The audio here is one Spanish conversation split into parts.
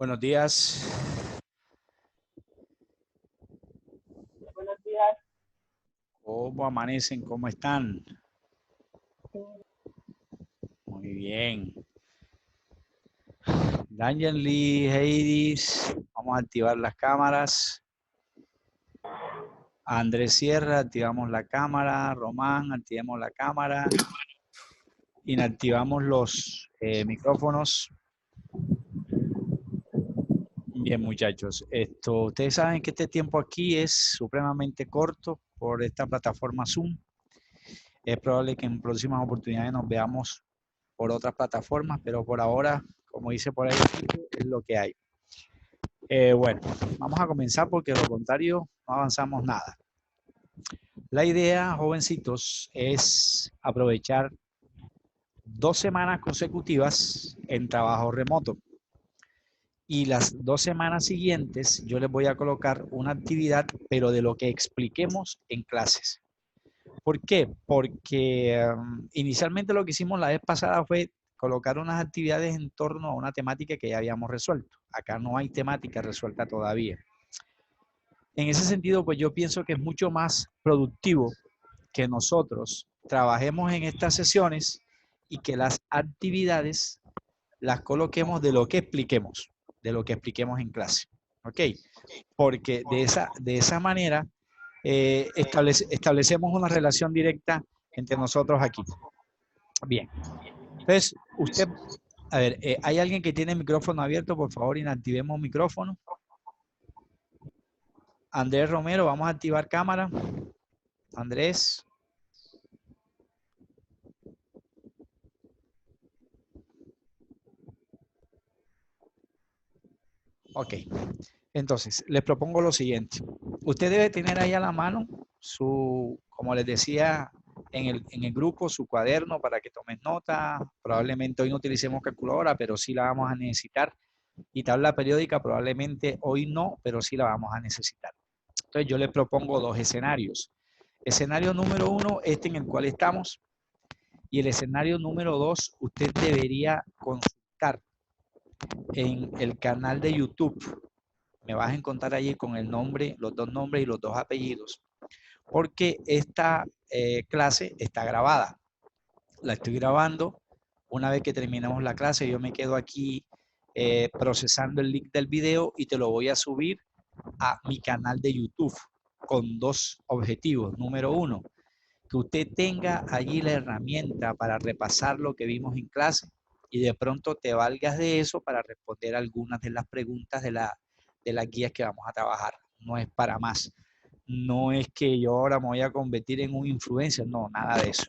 Buenos días. Buenos días. ¿Cómo amanecen? ¿Cómo están? Muy bien. Daniel Lee, Heidis, vamos a activar las cámaras. Andrés Sierra, activamos la cámara. Román, activemos la cámara. Inactivamos los micrófonos. Bien, muchachos. Ustedes saben que este tiempo aquí es supremamente corto por esta plataforma Zoom. Es probable que en próximas oportunidades nos veamos por otras plataformas, pero por ahora, como dice por ahí, es lo que hay. Bueno, vamos a comenzar porque de lo contrario no avanzamos nada. La idea, jovencitos, es aprovechar 2 semanas consecutivas en trabajo remoto. Y las 2 semanas siguientes yo les voy a colocar una actividad, pero de lo que expliquemos en clases. ¿Por qué? Porque inicialmente lo que hicimos la vez pasada fue colocar unas actividades en torno a una temática que ya habíamos resuelto. Acá no hay temática resuelta todavía. En ese sentido, pues yo pienso que es mucho más productivo que nosotros trabajemos en estas sesiones y que las actividades las coloquemos de lo que expliquemos en clase. ¿Ok? Porque de esa manera establecemos una relación directa entre nosotros aquí. Bien. Entonces, usted, a ver, ¿hay alguien que tiene el micrófono abierto? Por favor, inactivemos micrófono. Andrés Romero, vamos a activar cámara. Andrés. Ok. Entonces, les propongo lo siguiente. Usted debe tener ahí a la mano su, como les decía en el grupo, su cuaderno para que tomen nota. Probablemente hoy no utilicemos calculadora, pero sí la vamos a necesitar. Y tabla periódica probablemente hoy no, pero sí la vamos a necesitar. Entonces yo les propongo 2 escenarios. Escenario número 1, este en el cual estamos. Y el escenario número 2, usted debería consultar en el canal de YouTube. Me vas a encontrar allí con el nombre, los 2 nombres y los 2 apellidos. Porque esta clase está grabada. La estoy grabando. Una vez que terminemos la clase, yo me quedo aquí procesando el link del video y te lo voy a subir a mi canal de YouTube con 2 objetivos. Número 1, que usted tenga allí la herramienta para repasar lo que vimos en clase y de pronto te valgas de eso para responder algunas de las preguntas de las guías que vamos a trabajar. No es para más. No es que yo ahora me voy a convertir en un influencer, no, nada de eso.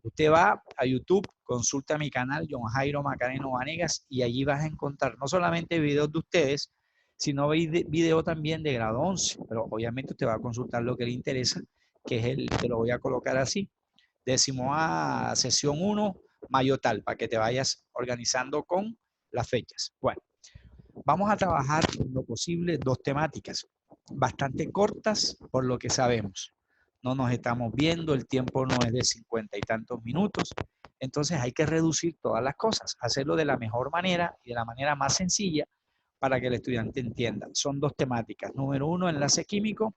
Usted va a YouTube, consulta mi canal, John Jairo Macareno Vanegas, y allí vas a encontrar no solamente videos de ustedes, sino video también de grado 11, pero obviamente usted va a consultar lo que le interesa, que es te lo voy a colocar así, 10ª sesión 1, mayo tal, para que te vayas organizando con las fechas. Bueno, vamos a trabajar en lo posible 2 temáticas, bastante cortas por lo que sabemos. No nos estamos viendo, el tiempo no es de 50 y tantos minutos, entonces hay que reducir todas las cosas, hacerlo de la mejor manera y de la manera más sencilla para que el estudiante entienda. Son 2 temáticas, número 1, enlace químico,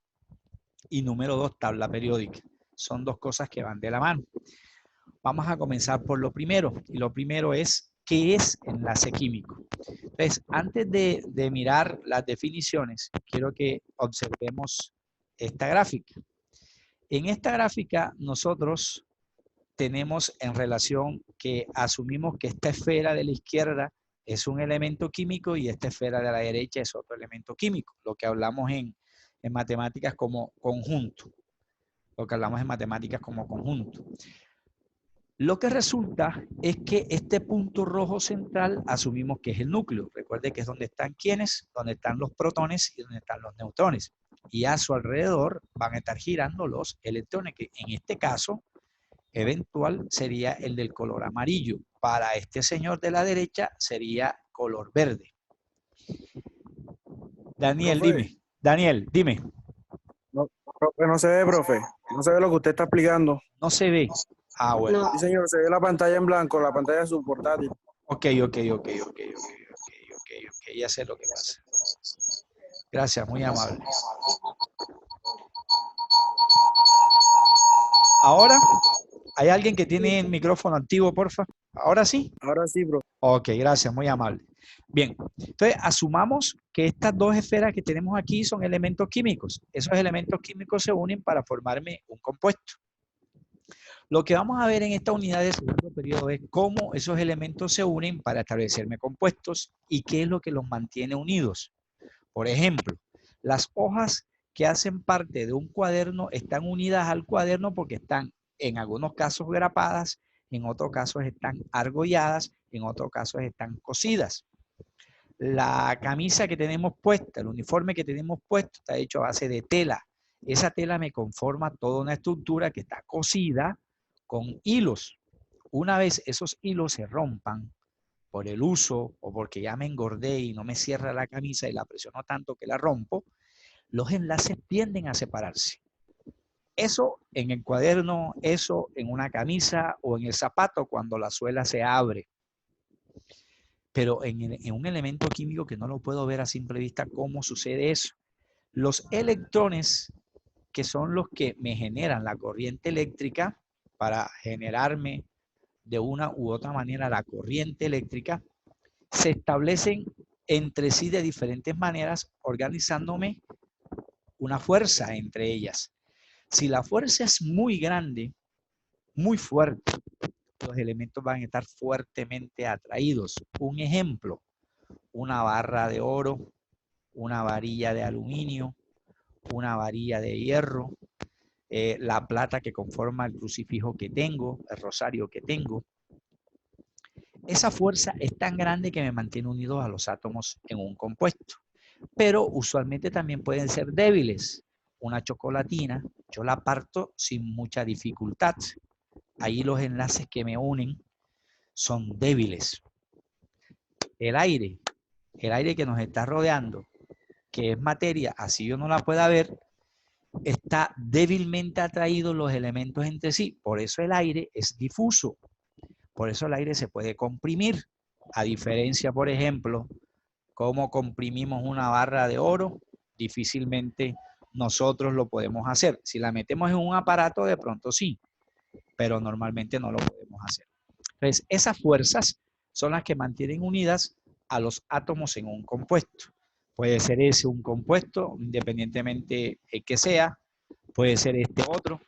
y número 2, tabla periódica. Son 2 cosas que van de la mano. Vamos a comenzar por lo primero, y lo primero es, ¿qué es enlace químico? Entonces, antes de mirar las definiciones, quiero que observemos esta gráfica. En esta gráfica nosotros tenemos en relación que asumimos que esta esfera de la izquierda es un elemento químico y esta esfera de la derecha es otro elemento químico, lo que hablamos en matemáticas como conjunto, Lo que resulta es que este punto rojo central asumimos que es el núcleo. Recuerde que es donde están ¿quiénes? Donde están los protones y donde están los neutrones. Y a su alrededor van a estar girando los electrones, que en este caso eventual sería el del color amarillo. Para este señor de la derecha sería color verde. Daniel, Profe, dime. Daniel, dime. no, profe, no se ve, profe. No se ve lo que usted está explicando. No se ve. Ah, bueno. Sí, señor, se ve la pantalla en blanco, la pantalla de su portátil. Ok. Podría ser lo que pasa. Gracias, muy amable. Ahora, ¿hay alguien que tiene el micrófono activo, porfa? ¿Ahora sí? Ahora sí, profe. Ok, gracias, muy amable. Bien, entonces asumamos que estas dos esferas que tenemos aquí son elementos químicos. Esos elementos químicos se unen para formarme un compuesto. Lo que vamos a ver en esta unidad de segundo periodo es cómo esos elementos se unen para establecerme compuestos y qué es lo que los mantiene unidos. Por ejemplo, las hojas que hacen parte de un cuaderno están unidas al cuaderno porque están en algunos casos grapadas, en otros casos están argolladas, en otros casos están cosidas. La camisa que tenemos puesta, el uniforme que tenemos puesto está hecho a base de tela. Esa tela me conforma toda una estructura que está cosida con hilos. Una vez esos hilos se rompan por el uso o porque ya me engordé y no me cierra la camisa y la presiono tanto que la rompo, los enlaces tienden a separarse. Eso en el cuaderno, eso en una camisa o en el zapato cuando la suela se abre. Pero en un elemento químico que no lo puedo ver a simple vista, ¿cómo sucede eso? Los electrones, que son los que me generan la corriente eléctrica para generarme de una u otra manera la corriente eléctrica, se establecen entre sí de diferentes maneras, organizándome una fuerza entre ellas. Si la fuerza es muy grande, muy fuerte, los elementos van a estar fuertemente atraídos. Un ejemplo, una barra de oro, una varilla de aluminio, una varilla de hierro, la plata que conforma el crucifijo que tengo, el rosario que tengo. Esa fuerza es tan grande que me mantiene unidos a los átomos en un compuesto. Pero usualmente también pueden ser débiles. Una chocolatina, yo la parto sin mucha dificultad. Ahí los enlaces que me unen son débiles. El aire que nos está rodeando, que es materia, así yo no la pueda ver, está débilmente atraído los elementos entre sí. Por eso el aire es difuso. Por eso el aire se puede comprimir. A diferencia, por ejemplo, cómo comprimimos una barra de oro, difícilmente nosotros lo podemos hacer. Si la metemos en un aparato, de pronto sí, pero normalmente no lo podemos hacer. Entonces, esas fuerzas son las que mantienen unidas a los átomos en un compuesto. Puede ser ese un compuesto, independientemente que sea, puede ser este otro,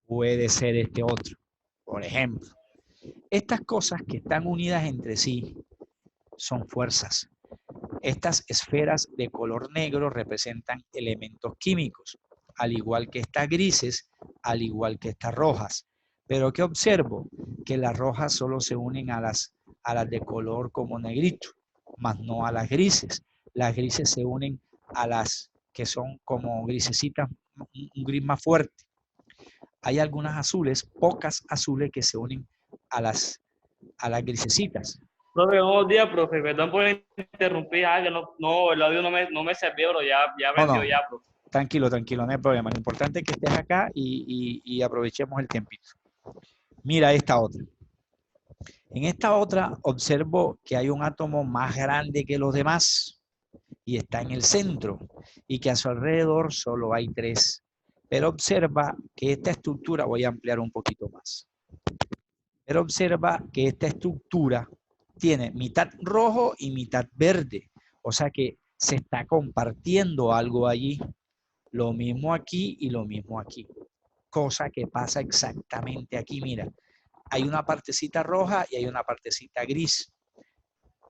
puede ser este otro. Por ejemplo, estas cosas que están unidas entre sí son fuerzas. Estas esferas de color negro representan elementos químicos, al igual que estas grises, al igual que estas rojas. Pero ¿qué observo? Que las rojas solo se unen a las de color como negrito, más no a las grises. Las grises se unen a las que son como grisecitas, un gris más fuerte. Hay algunas azules, pocas azules que se unen a las grisecitas. Profe, buenos días, profe. Perdón por interrumpir. Que el audio no me sirvió, pero ya vendió No, ya, profe. tranquilo, tranquilo, no hay problema. Lo importante es que estés acá y aprovechemos el tiempito. Mira esta otra. En esta otra observo que hay un átomo más grande que los demás y está en el centro y que a su alrededor solo hay 3. Pero observa que esta estructura, voy a ampliar un poquito más, pero observa que esta estructura tiene mitad rojo y mitad verde. O sea que se está compartiendo algo allí. Lo mismo aquí y lo mismo aquí. Cosa que pasa exactamente aquí, mira. Hay una partecita roja y hay una partecita gris.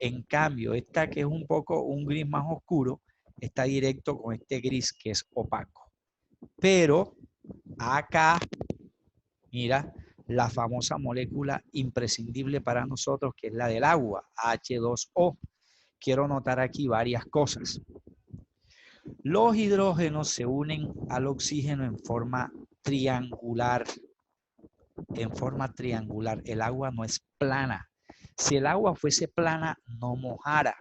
En cambio, esta que es un poco un gris más oscuro, está directo con este gris que es opaco. Pero acá, mira, la famosa molécula imprescindible para nosotros, que es la del agua, H2O. Quiero notar aquí varias cosas. Los hidrógenos se unen al oxígeno en forma triangular. En forma triangular. El agua no es plana. Si el agua fuese plana, no mojara.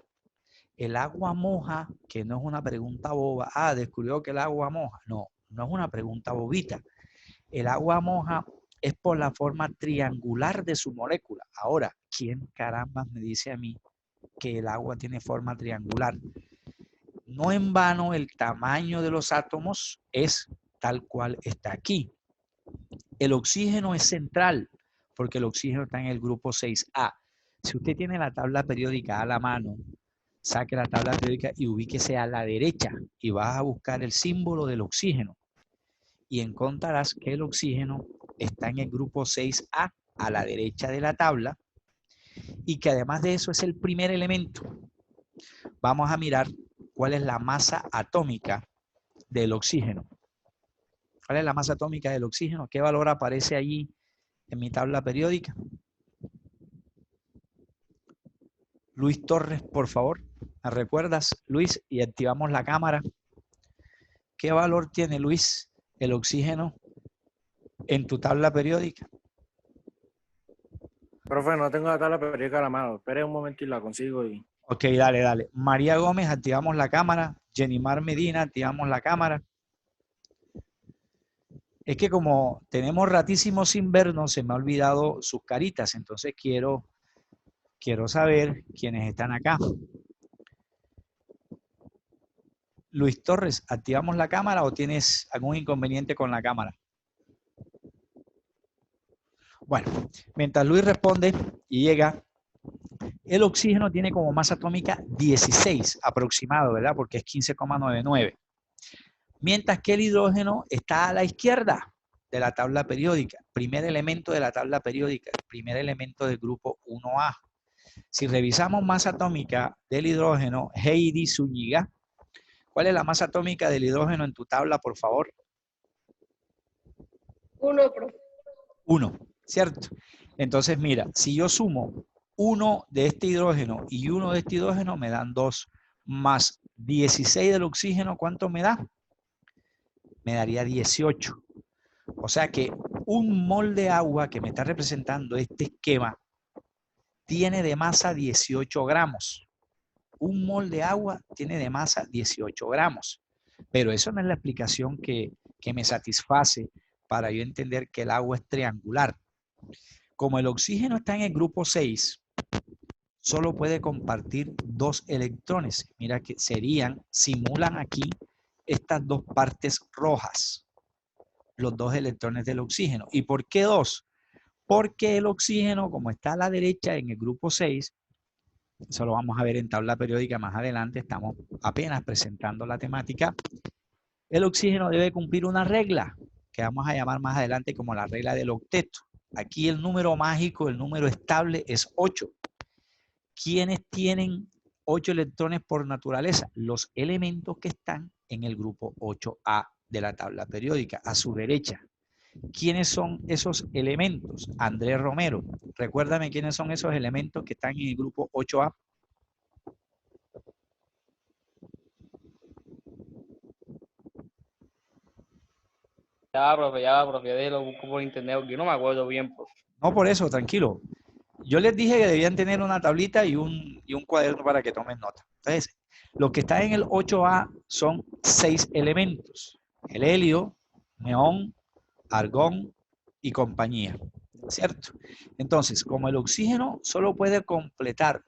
El agua moja, que no es una pregunta boba. Ah, descubrió que el agua moja. No, no es una pregunta bobita. El agua moja es por la forma triangular de su molécula. Ahora, ¿quién caramba me dice a mí que el agua tiene forma triangular. No en vano el tamaño de los átomos es tal cual está aquí. El oxígeno es central porque el oxígeno está en el grupo 6A. Si usted tiene la tabla periódica a la mano, saque la tabla periódica y ubíquese a la derecha y vas a buscar el símbolo del oxígeno y encontrarás que el oxígeno está en el grupo 6A a la derecha de la tabla y que además de eso es el primer elemento. Vamos a mirar cuál es la masa atómica del oxígeno. ¿Cuál es la masa atómica del oxígeno? ¿Qué valor aparece allí en mi tabla periódica? Luis Torres, por favor, ¿me recuerdas, Luis? Y activamos la cámara. ¿Qué valor tiene, Luis, el oxígeno en tu tabla periódica? Profe, no tengo la tabla periódica a la mano. Espere un momento y la consigo. Ok, dale, dale. María Gómez, activamos la cámara. Jenimar Medina, activamos la cámara. Es que como tenemos ratísimo sin vernos, se me ha olvidado sus caritas, entonces quiero saber quiénes están acá. Luis Torres, ¿activamos la cámara o tienes algún inconveniente con la cámara? Bueno, mientras Luis responde y llega, el oxígeno tiene como masa atómica 16 aproximado, ¿verdad? Porque es 15,99. Mientras que el hidrógeno está a la izquierda de la tabla periódica, primer elemento de la tabla periódica, primer elemento del grupo 1A. Si revisamos masa atómica del hidrógeno, Heidi Zúñiga, ¿cuál es la masa atómica del hidrógeno en tu tabla, por favor? 1, profe. 1, ¿cierto? Entonces, mira, si yo sumo 1 de este hidrógeno y 1 de este hidrógeno, me dan 2, más 16 del oxígeno, ¿cuánto me da? Me daría 18. O sea que un mol de agua que me está representando este esquema tiene de masa 18 gramos. Un mol de agua tiene de masa 18 gramos. Pero eso no es la explicación que me satisface para yo entender que el agua es triangular. Como el oxígeno está en el grupo 6, solo puede compartir 2 electrones. Mira que simulan aquí estas dos partes rojas, los 2 electrones del oxígeno. ¿Y por qué 2? Porque el oxígeno, como está a la derecha en el grupo 6, eso lo vamos a ver en tabla periódica más adelante, estamos apenas presentando la temática, el oxígeno debe cumplir una regla que vamos a llamar más adelante como la regla del octeto. Aquí el número mágico, el número estable es 8. ¿Quiénes tienen 8 electrones por naturaleza? Los elementos que están en el grupo 8A de la tabla periódica, a su derecha. ¿Quiénes son esos elementos? Andrés Romero, recuérdame quiénes son esos elementos que están en el grupo 8A. Ya, profe, ya lo busco por internet, porque no me acuerdo bien, profe. No, por eso, tranquilo. Yo les dije que debían tener una tablita y un cuaderno para que tomen nota. Entonces, los que están en el 8A son 6 elementos. El helio, neón, argón y compañía. ¿Cierto? Entonces, como el oxígeno solo puede completar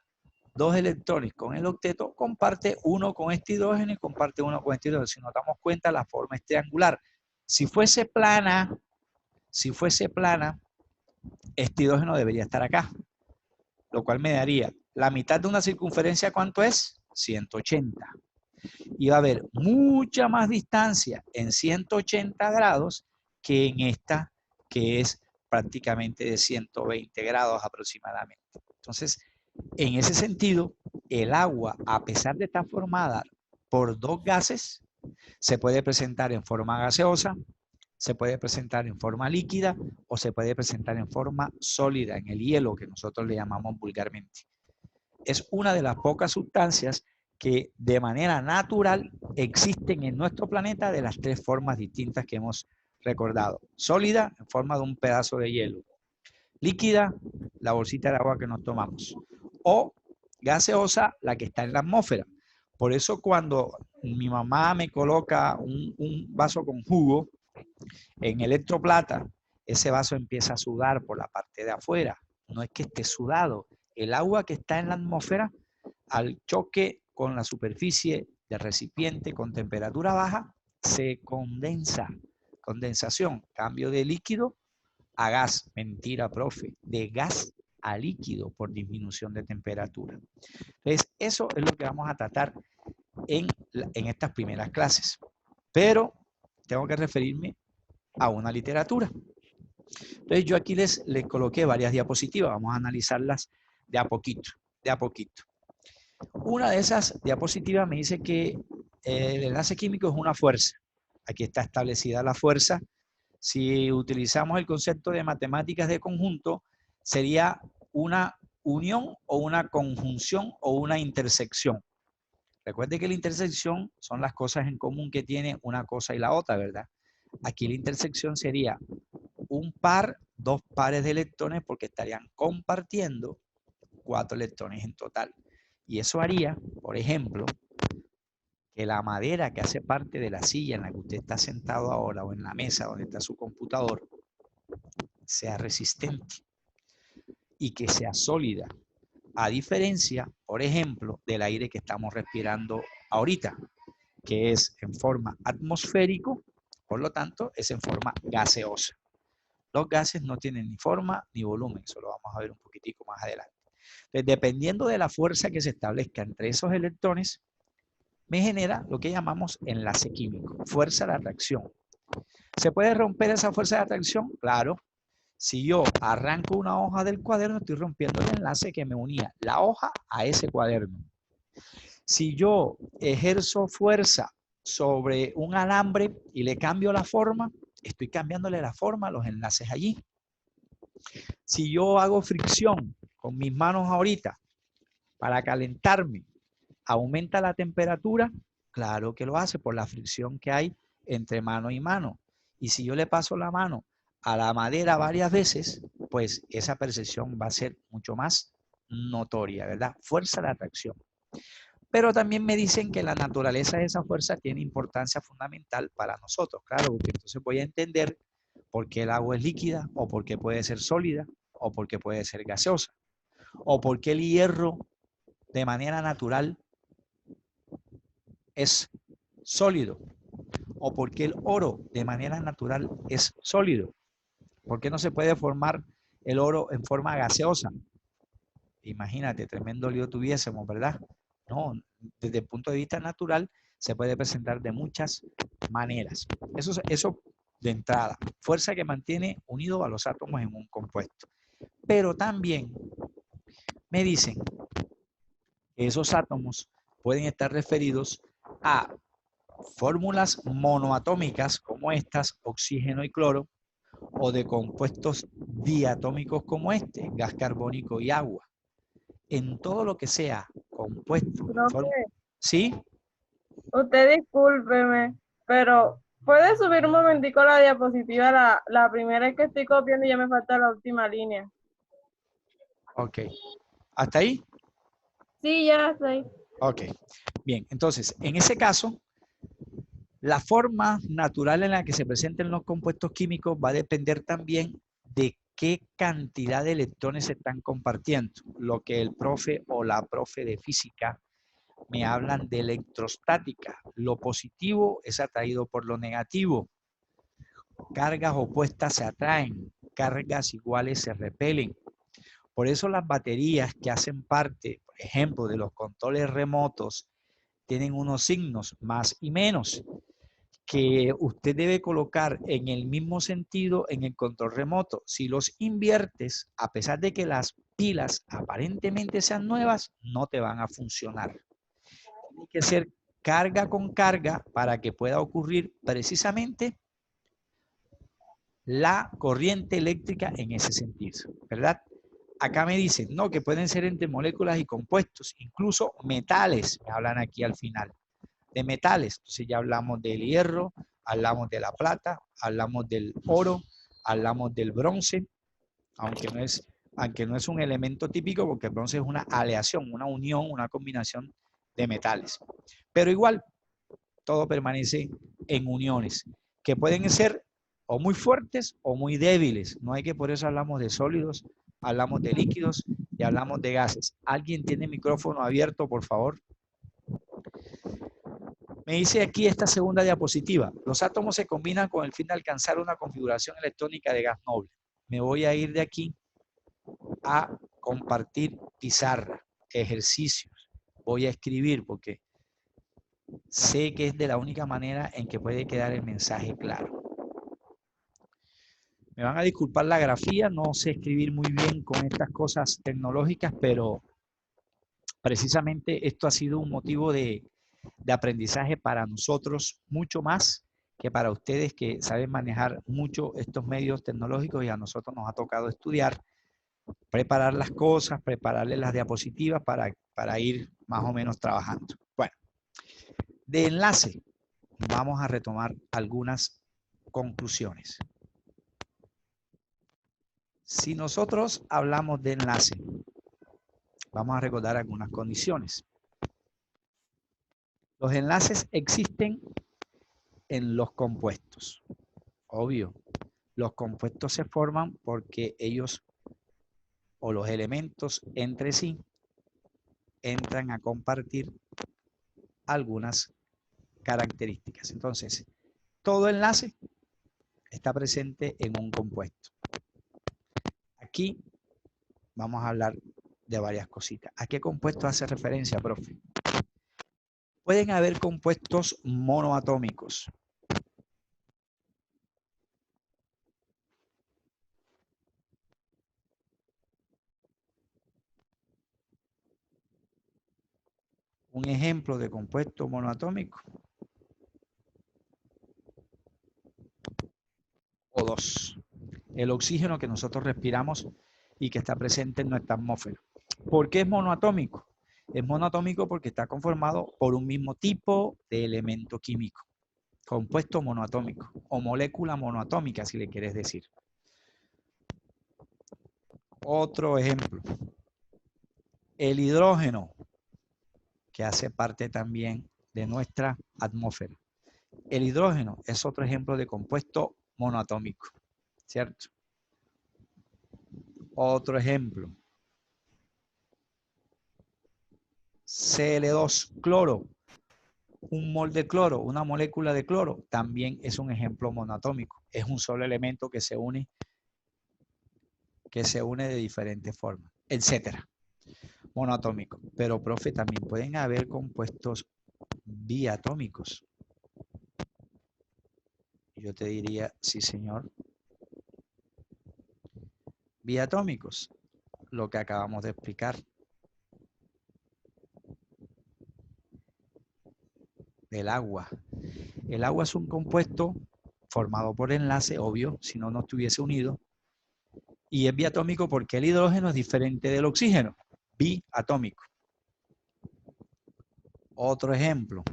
2 electrones con el octeto, comparte uno con este hidrógeno y comparte uno con este hidrógeno. Si nos damos cuenta, la forma es triangular. Si fuese plana, este hidrógeno debería estar acá, lo cual me daría la mitad de una circunferencia, ¿cuánto es? 180. Y va a haber mucha más distancia en 180 grados que en esta, que es prácticamente de 120 grados aproximadamente. Entonces, en ese sentido, el agua, a pesar de estar formada por 2 gases, se puede presentar en forma gaseosa, se puede presentar en forma líquida o se puede presentar en forma sólida, en el hielo que nosotros le llamamos vulgarmente. Es una de las pocas sustancias que de manera natural existen en nuestro planeta de las 3 formas distintas que hemos recordado. Sólida, en forma de un pedazo de hielo. Líquida, la bolsita de agua que nos tomamos. O gaseosa, la que está en la atmósfera. Por eso cuando mi mamá me coloca un vaso con jugo en electroplata, ese vaso empieza a sudar por la parte de afuera. No es que esté sudado. El agua que está en la atmósfera al choque con la superficie del recipiente con temperatura baja, se condensa. Condensación, cambio de líquido a gas. Mentira, profe. De gas a líquido por disminución de temperatura. Entonces, eso es lo que vamos a tratar en estas primeras clases. Pero tengo que referirme a una literatura. Entonces, yo aquí les coloqué varias diapositivas. Vamos a analizarlas de a poquito, de a poquito. Una de esas diapositivas me dice que el enlace químico es una fuerza. Aquí está establecida la fuerza. Si utilizamos el concepto de matemáticas de conjunto, sería una unión o una conjunción o una intersección. Recuerde que la intersección son las cosas en común que tiene una cosa y la otra, ¿verdad? Aquí la intersección sería un par, dos pares de electrones porque estarían compartiendo 4 electrones en total. Y eso haría, por ejemplo, que la madera que hace parte de la silla en la que usted está sentado ahora o en la mesa donde está su computador sea resistente y que sea sólida. A diferencia, por ejemplo, del aire que estamos respirando ahorita, que es en forma atmosférico, por lo tanto, es en forma gaseosa. Los gases no tienen ni forma ni volumen, eso lo vamos a ver un poquitico más adelante. Entonces, dependiendo de la fuerza que se establezca entre esos electrones, me genera lo que llamamos enlace químico, fuerza de atracción. ¿Se puede romper esa fuerza de atracción? Claro. Si yo arranco una hoja del cuaderno, estoy rompiendo el enlace que me unía la hoja a ese cuaderno. Si yo ejerzo fuerza sobre un alambre y le cambio la forma, estoy cambiándole la forma a los enlaces allí. Si yo hago fricción con mis manos ahorita para calentarme, ¿aumenta la temperatura? Claro que lo hace por la fricción que hay entre mano y mano. Y si yo le paso la mano a la madera varias veces, pues esa percepción va a ser mucho más notoria, ¿verdad? Fuerza de atracción. Pero también me dicen que la naturaleza de esa fuerza tiene importancia fundamental para nosotros. Claro, porque entonces voy a entender por qué el agua es líquida, o por qué puede ser sólida, o por qué puede ser gaseosa, o por qué el hierro de manera natural es sólido, o por qué el oro de manera natural es sólido. ¿Por qué no se puede formar el oro en forma gaseosa? Imagínate, tremendo lío tuviésemos, ¿verdad? No, desde el punto de vista natural se puede presentar de muchas maneras. Eso de entrada, fuerza que mantiene unidos a los átomos en un compuesto. Pero también me dicen que esos átomos pueden estar referidos a fórmulas monoatómicas como estas, oxígeno y cloro, o de compuestos diatómicos como este, gas carbónico y agua. En todo lo que sea compuesto. ¿Sí? Usted discúlpeme, pero ¿puede subir un momentico la diapositiva? La primera es que estoy copiando y ya me falta la última línea. Ok. ¿Hasta ahí? Sí, ya estoy. Ok. Bien, entonces, en ese caso, la forma natural en la que se presenten los compuestos químicos va a depender también de qué cantidad de electrones se están compartiendo. Lo que el profe o la profe de física me hablan de electrostática. Lo positivo es atraído por lo negativo. Cargas opuestas se atraen, cargas iguales se repelen. Por eso las baterías que hacen parte, por ejemplo, de los controles remotos, tienen unos signos más y menos que usted debe colocar en el mismo sentido en el control remoto. Si los inviertes, a pesar de que las pilas aparentemente sean nuevas, no te van a funcionar. Tiene que ser carga con carga para que pueda ocurrir precisamente la corriente eléctrica en ese sentido, ¿verdad? Acá me dicen, no, que pueden ser entre moléculas y compuestos, incluso metales, me hablan aquí al final, de metales. Entonces ya hablamos del hierro, hablamos de la plata, hablamos del oro, hablamos del bronce, aunque no es un elemento típico porque el bronce es una aleación, una unión, una combinación de metales. Pero igual, todo permanece en uniones, que pueden ser o muy fuertes o muy débiles. No hay que por eso hablamos de sólidos, hablamos de líquidos y hablamos de gases. ¿Alguien tiene micrófono abierto, por favor? Me dice aquí esta segunda diapositiva. Los átomos se combinan con el fin de alcanzar una configuración electrónica de gas noble. Me voy a ir de aquí a compartir pizarra, ejercicios. Voy a escribir porque sé que es de la única manera en que puede quedar el mensaje claro. Me van a disculpar la grafía, no sé escribir muy bien con estas cosas tecnológicas, pero precisamente esto ha sido un motivo de aprendizaje para nosotros, mucho más que para ustedes que saben manejar mucho estos medios tecnológicos, y a nosotros nos ha tocado estudiar, preparar las cosas, prepararles las diapositivas para ir más o menos trabajando. Bueno, de enlace vamos a retomar algunas conclusiones. Si nosotros hablamos de enlace, vamos a recordar algunas condiciones. Los enlaces existen en los compuestos. Obvio, los compuestos se forman porque ellos o los elementos entre sí entran a compartir algunas características. Entonces, todo enlace está presente en un compuesto. Aquí vamos a hablar de varias cositas. ¿A qué compuesto hace referencia, profe? Pueden haber compuestos monoatómicos. Un ejemplo de compuesto monoatómico. O2. El oxígeno que nosotros respiramos y que está presente en nuestra atmósfera. ¿Por qué es monoatómico? Es monoatómico porque está conformado por un mismo tipo de elemento químico. Compuesto monoatómico o molécula monoatómica, si le quieres decir. Otro ejemplo. El hidrógeno, que hace parte también de nuestra atmósfera. El hidrógeno es otro ejemplo de compuesto monoatómico, ¿cierto? Otro ejemplo. Cl2, cloro. Un mol de cloro, una molécula de cloro, también es un ejemplo monoatómico. Es un solo elemento que se une de diferentes formas, etcétera. Monoatómico. Pero, profe, también pueden haber compuestos biatómicos. Yo te diría, sí, señor. Biatómicos, lo que acabamos de explicar. El agua. El agua es un compuesto formado por enlace, obvio, si no, no estuviese unido. Y es biatómico porque el hidrógeno es diferente del oxígeno. Biatómico. Otro ejemplo.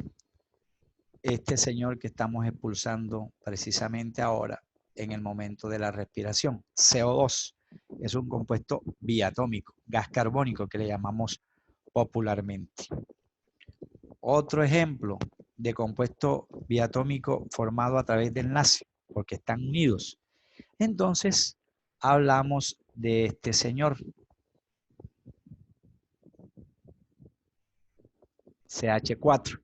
Este señor que estamos expulsando precisamente ahora en el momento de la respiración. CO2 es un compuesto biatómico, gas carbónico que le llamamos popularmente. Otro ejemplo de compuesto biatómico formado a través de enlace, porque están unidos. Entonces, hablamos de este señor, CH4.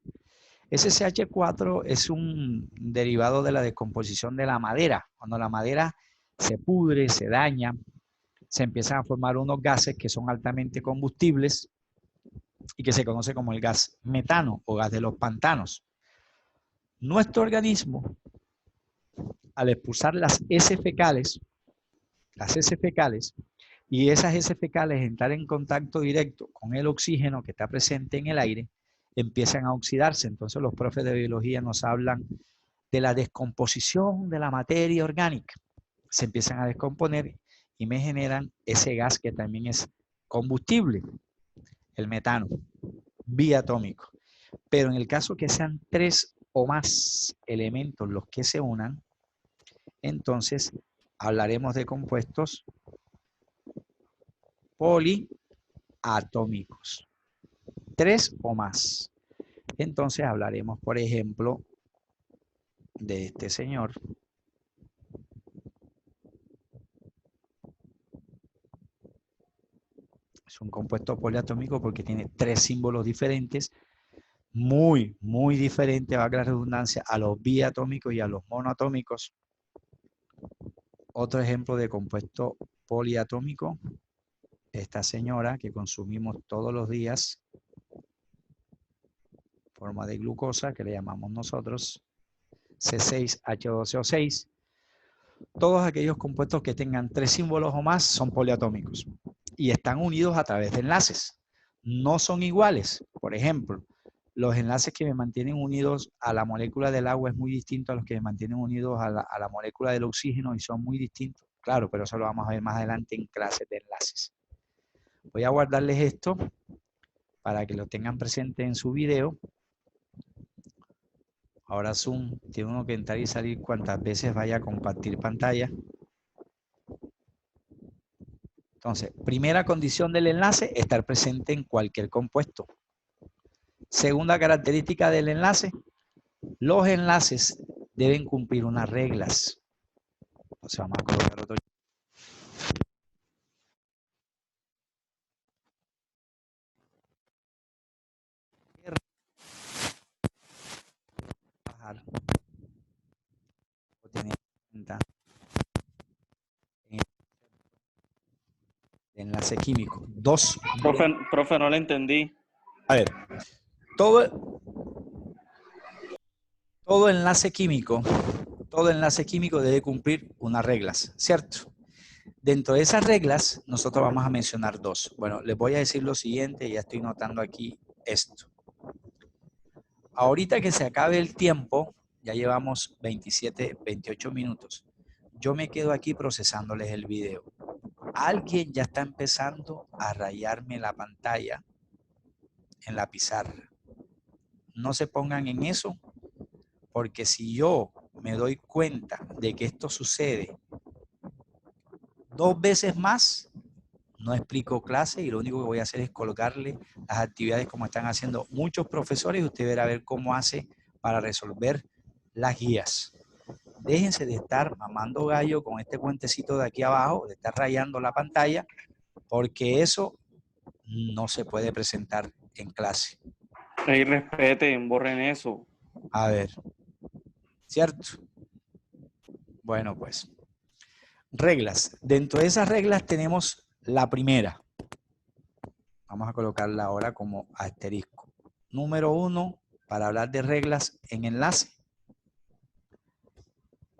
Ese CH4 es un derivado de la descomposición de la madera. Cuando la madera se pudre, se daña, se empiezan a formar unos gases que son altamente combustibles y que se conoce como el gas metano o gas de los pantanos. Nuestro organismo, al expulsar las heces fecales, y esas heces fecales entrar en contacto directo con el oxígeno que está presente en el aire, empiezan a oxidarse. Entonces los profes de biología nos hablan de la descomposición de la materia orgánica. Se empiezan a descomponer y me generan ese gas que también es combustible, el metano, biatómico. Pero en el caso que sean 3 o más elementos los que se unan, entonces hablaremos de compuestos poliatómicos. 3 o más. Entonces hablaremos, por ejemplo, de este señor. Es Es un compuesto poliatómico porque tiene 3 símbolos diferentes, muy diferentes, valga la redundancia, a los biatómicos y a los monoatómicos. Otro ejemplo de compuesto poliatómico, esta señora que consumimos todos los días, forma de glucosa, que le llamamos nosotros C6H12O6. Todos aquellos compuestos que tengan 3 símbolos o más son poliatómicos y están unidos a través de enlaces. No son iguales. Por ejemplo, los enlaces que me mantienen unidos a la molécula del agua es muy distinto a los que me mantienen unidos a la molécula del oxígeno y son muy distintos. Claro, pero eso lo vamos a ver más adelante en clases de enlaces. Voy a guardarles esto para que lo tengan presente en su video. Ahora Zoom tiene uno que entrar y salir cuantas veces vaya a compartir pantalla. Entonces, primera condición del enlace, estar presente en cualquier compuesto. Segunda característica del enlace, los enlaces deben cumplir unas reglas. Entonces vamos a colocar otro. Tener en cuenta enlace químico. 2. Profe, no le entendí. A ver, todo enlace químico debe cumplir unas reglas, ¿cierto? Dentro de esas reglas, nosotros vamos a mencionar 2. Bueno, les voy a decir lo siguiente, ya estoy notando aquí esto. Ahorita que se acabe el tiempo, ya llevamos 27, 28 minutos. Yo me quedo aquí procesándoles el video. Alguien ya está empezando a rayarme la pantalla en la pizarra. No se pongan en eso, porque si yo me doy cuenta de que esto sucede 2 veces más, no explico clase y lo único que voy a hacer es colgarle las actividades como están haciendo muchos profesores y usted verá a ver cómo hace para resolver las guías. Déjense de estar mamando gallo con este puentecito de aquí abajo, de estar rayando la pantalla, porque eso no se puede presentar en clase. Ey, respeten, borren eso. A ver, ¿cierto? Bueno, pues, reglas. Dentro de esas reglas tenemos la primera. Vamos a colocarla ahora como asterisco. Número 1, para hablar de reglas en enlace.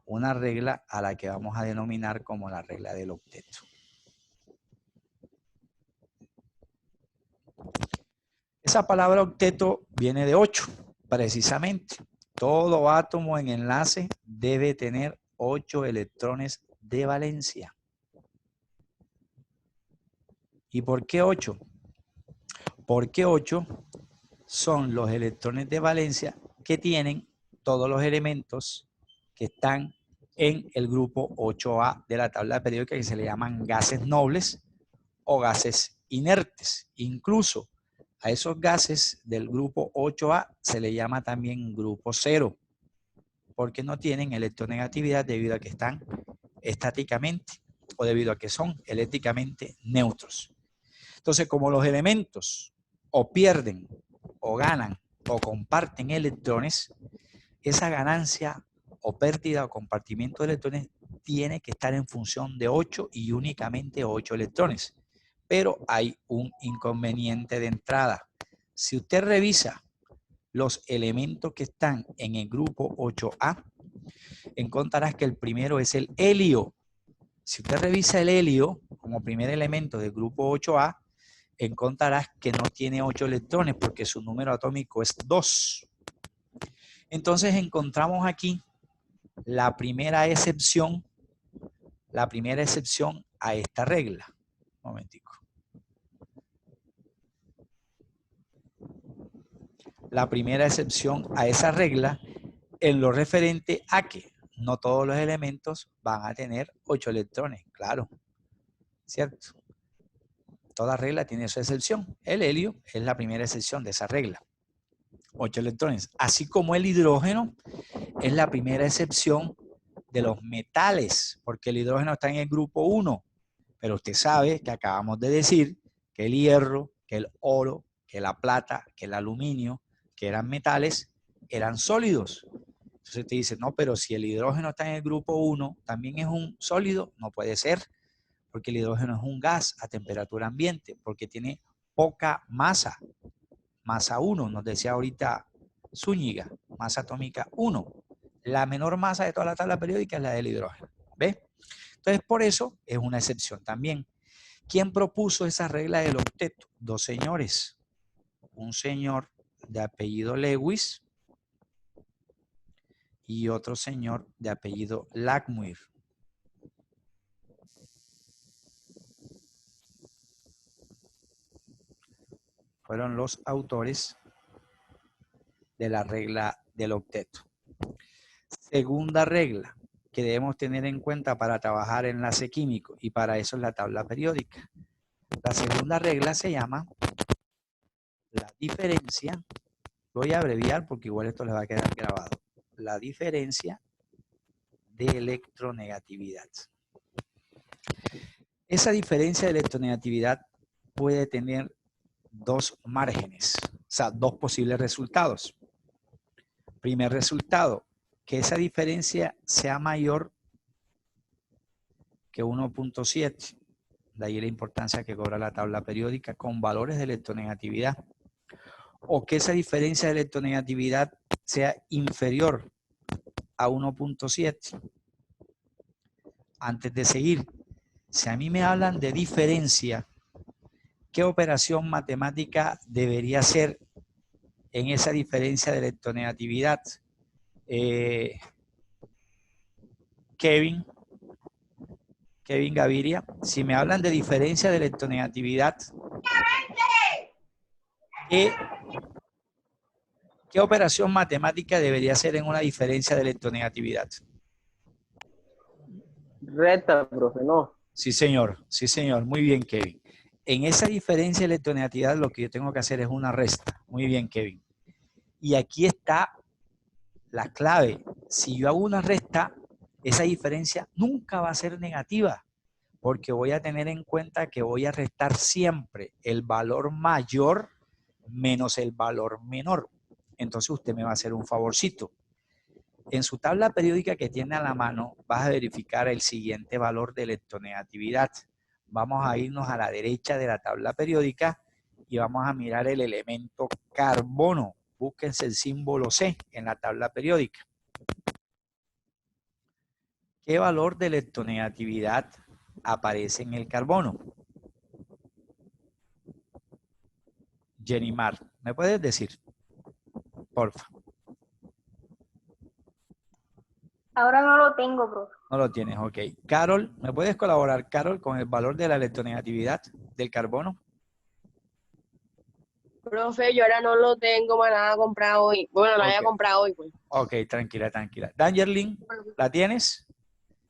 Una regla a la que vamos a denominar como la regla del octeto. Esa palabra octeto viene de 8, precisamente. Todo átomo en enlace debe tener 8 electrones de valencia. ¿Y por qué 8? Porque 8 son los electrones de valencia que tienen todos los elementos que están en el grupo 8A de la tabla periódica, que se le llaman gases nobles o gases inertes. Incluso a esos gases del grupo 8A se le llama también grupo 0, porque no tienen electronegatividad debido a que están estáticamente o debido a que son eléctricamente neutros. Entonces, como los elementos o pierden o ganan o comparten electrones, esa ganancia o pérdida o compartimiento de electrones tiene que estar en función de 8 y únicamente 8 electrones. Pero hay un inconveniente de entrada. Si usted revisa los elementos que están en el grupo 8A, encontrarás que el primero es el helio. Si usted revisa el helio como primer elemento del grupo 8A, encontrarás que no tiene 8 electrones porque su número atómico es 2. Entonces encontramos aquí la primera excepción a esta regla. Un momentico. La primera excepción a esa regla en lo referente a que no todos los elementos van a tener 8 electrones, claro, ¿cierto? Toda regla tiene su excepción. El helio es la primera excepción de esa regla. 8 electrones. Así como el hidrógeno es la primera excepción de los metales, porque el hidrógeno está en el grupo 1. Pero usted sabe que acabamos de decir que que el hierro, que el oro, que la plata, que el aluminio, que eran metales, eran sólidos. Entonces te dice, no, pero si el hidrógeno está en el grupo 1, también es un sólido. No puede ser, porque el hidrógeno es un gas a temperatura ambiente, porque tiene poca masa. Masa 1, nos decía ahorita Zúñiga, masa atómica 1. La menor masa de toda la tabla periódica es la del hidrógeno. ¿Ves? Entonces, por eso es una excepción también. ¿Quién propuso esa regla del octeto? Dos señores. Un señor de apellido Lewis y otro señor de apellido Langmuir. Fueron los autores de la regla del octeto. Segunda regla que debemos tener en cuenta para trabajar enlace químico, y para eso es la tabla periódica. La segunda regla se llama la diferencia. Voy a abreviar porque igual esto les va a quedar grabado. La diferencia de electronegatividad. Esa diferencia de electronegatividad puede tener dos márgenes, o sea, dos posibles resultados. Primer resultado, que esa diferencia sea mayor que 1.7. De ahí la importancia que cobra la tabla periódica con valores de electronegatividad. O que esa diferencia de electronegatividad sea inferior a 1.7. Antes de seguir, si a mí me hablan de diferencia, ¿qué operación matemática debería ser en esa diferencia de electronegatividad? Kevin Gaviria, si me hablan de diferencia de electronegatividad, ¿qué operación matemática debería ser en una diferencia de electronegatividad? Recta, profe, no. Sí, señor, muy bien, Kevin. En esa diferencia de electronegatividad lo que yo tengo que hacer es una resta. Muy bien, Kevin. Y aquí está la clave. Si yo hago una resta, esa diferencia nunca va a ser negativa, porque voy a tener en cuenta que voy a restar siempre el valor mayor menos el valor menor. Entonces usted me va a hacer un favorcito. En su tabla periódica que tiene a la mano, vas a verificar el siguiente valor de electronegatividad. Vamos a irnos a la derecha de la tabla periódica y vamos a mirar el elemento carbono. Búsquense el símbolo C en la tabla periódica. ¿Qué valor de electronegatividad aparece en el carbono? Jenimar, ¿me puedes decir? Porfa. Ahora no lo tengo, profe. No lo tienes, ok. Carol, ¿me puedes colaborar, Carol, con el valor de la electronegatividad del carbono? Profe, yo ahora no lo tengo para nada comprado hoy. Bueno, lo había comprado hoy, pues. Ok, tranquila. Dangerlin, ¿la tienes?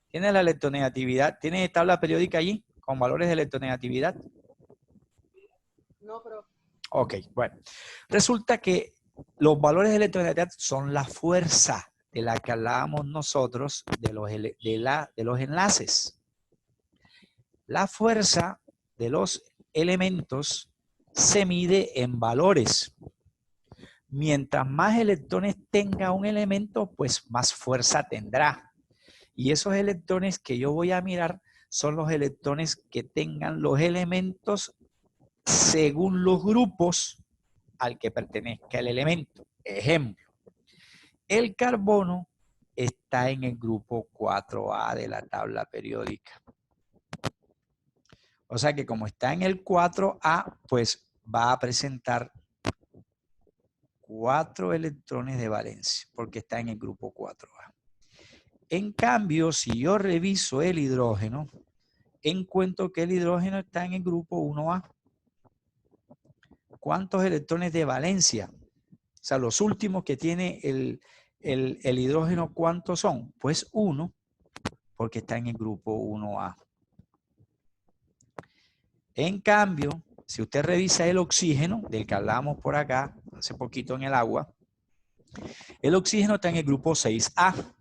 ¿Tienes la electronegatividad? ¿Tienes tabla periódica allí con valores de electronegatividad? No, profe. Ok, bueno. Resulta que los valores de electronegatividad son la fuerza de la que hablábamos nosotros de los enlaces. La fuerza de los elementos se mide en valores. Mientras más electrones tenga un elemento, pues más fuerza tendrá. Y esos electrones que yo voy a mirar son los electrones que tengan los elementos según los grupos al que pertenezca el elemento. Ejemplo, el carbono está en el grupo 4A de la tabla periódica. O sea que como está en el 4A, pues va a presentar 4 electrones de valencia, porque está en el grupo 4A. En cambio, si yo reviso el hidrógeno, encuentro que el hidrógeno está en el grupo 1A. ¿Cuántos electrones de valencia? O sea, los últimos que tiene el hidrógeno, ¿cuántos son? Pues 1, porque está en el grupo 1A. En cambio, si usted revisa el oxígeno, del que hablábamos por acá, hace poquito en el agua, el oxígeno está en el grupo 6A.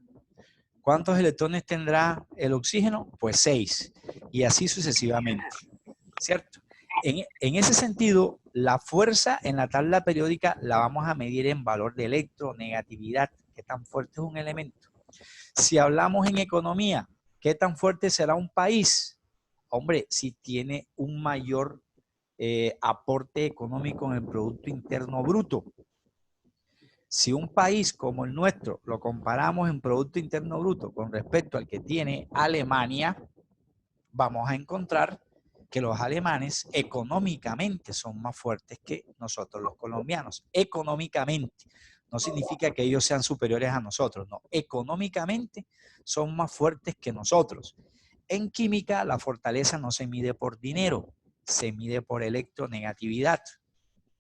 ¿Cuántos electrones tendrá el oxígeno? Pues 6. Y así sucesivamente, ¿cierto? En ese sentido, la fuerza en la tabla periódica la vamos a medir en valor de electronegatividad. ¿Qué tan fuerte es un elemento? Si hablamos en economía, ¿qué tan fuerte será un país? Hombre, si tiene un mayor aporte económico en el Producto Interno Bruto. Si un país como el nuestro lo comparamos en Producto Interno Bruto con respecto al que tiene Alemania, vamos a encontrar que los alemanes económicamente son más fuertes que nosotros los colombianos. Económicamente. No significa que ellos sean superiores a nosotros, no. Económicamente son más fuertes que nosotros. En química, la fortaleza no se mide por dinero, se mide por electronegatividad.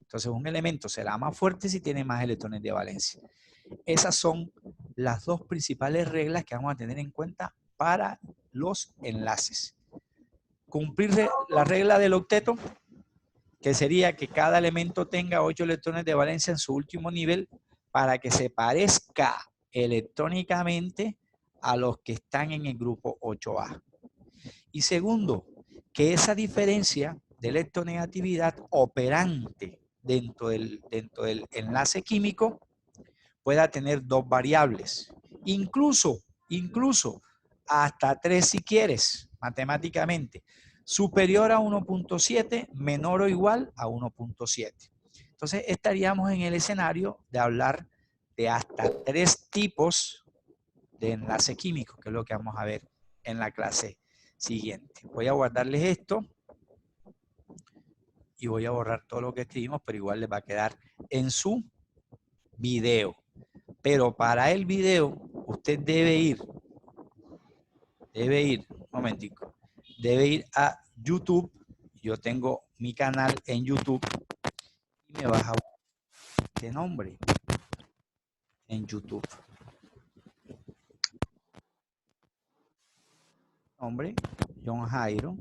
Entonces, un elemento será más fuerte si tiene más electrones de valencia. Esas son las dos principales reglas que vamos a tener en cuenta para los enlaces. Cumplir la regla del octeto, que sería que cada elemento tenga 8 electrones de valencia en su último nivel para que se parezca electrónicamente a los que están en el grupo 8A. Y segundo, que esa diferencia de electronegatividad operante dentro del enlace químico pueda tener dos variables. Incluso hasta 3 si quieres, matemáticamente. Superior a 1.7, menor o igual a 1.7. Entonces estaríamos en el escenario de hablar de hasta 3 tipos de enlace químico, que es lo que vamos a ver en la clase siguiente. Voy a guardarles esto y voy a borrar todo lo que escribimos, pero igual les va a quedar en su video. Pero para el video, usted debe ir, un momentico, debe ir a YouTube. Yo tengo mi canal en YouTube y me vas a buscar este nombre en YouTube. Nombre, John Jairo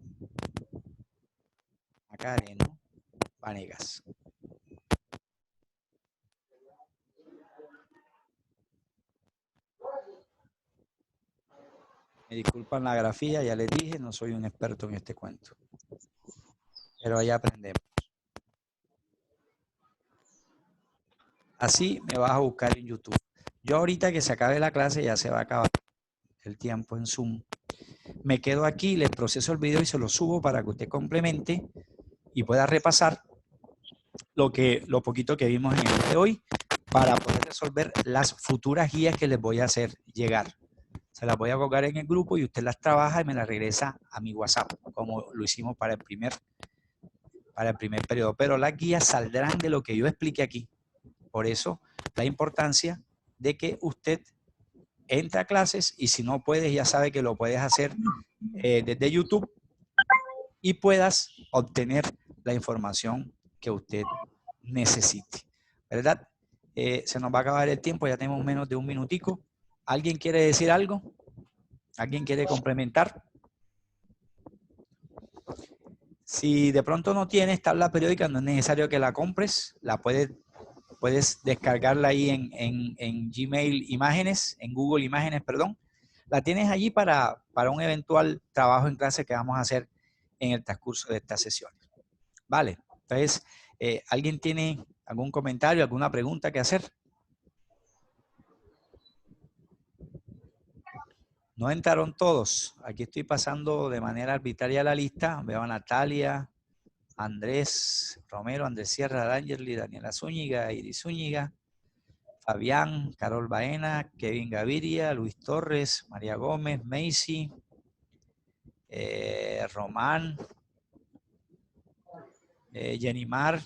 Macareno Vanegas. Me disculpan la grafía, ya les dije, no soy un experto en este cuento. Pero ahí aprendemos. Así me vas a buscar en YouTube. Yo ahorita que se acabe la clase, ya se va a acabar el tiempo en Zoom. Me quedo aquí, les proceso el video y se lo subo para que usted complemente y pueda repasar lo poquito que vimos en el día de hoy para poder resolver las futuras guías que les voy a hacer llegar. Se las voy a colocar en el grupo y usted las trabaja y me las regresa a mi WhatsApp, como lo hicimos para el primer periodo. Pero las guías saldrán de lo que yo expliqué aquí. Por eso, la importancia de que usted entre a clases y si no puedes, ya sabe que lo puedes hacer desde YouTube y puedas obtener la información que usted necesite. ¿Verdad? Se nos va a acabar el tiempo, ya tenemos menos de un minutico. ¿Alguien quiere decir algo? ¿Alguien quiere complementar? Si de pronto no tienes tabla periódica, no es necesario que la compres. La puedes descargarla ahí en Gmail Imágenes, en Google Imágenes, perdón. La tienes allí para un eventual trabajo en clase que vamos a hacer en el transcurso de estas sesiones. Vale, entonces, ¿alguien tiene algún comentario, alguna pregunta que hacer? No entraron todos. Aquí estoy pasando de manera arbitraria la lista. Veo a Natalia, Andrés Romero, Andrés Sierra, D'Angeli, Daniela Zúñiga, Iris Zúñiga, Fabián, Carol Baena, Kevin Gaviria, Luis Torres, María Gómez, Macy, Román, Jenny Mar,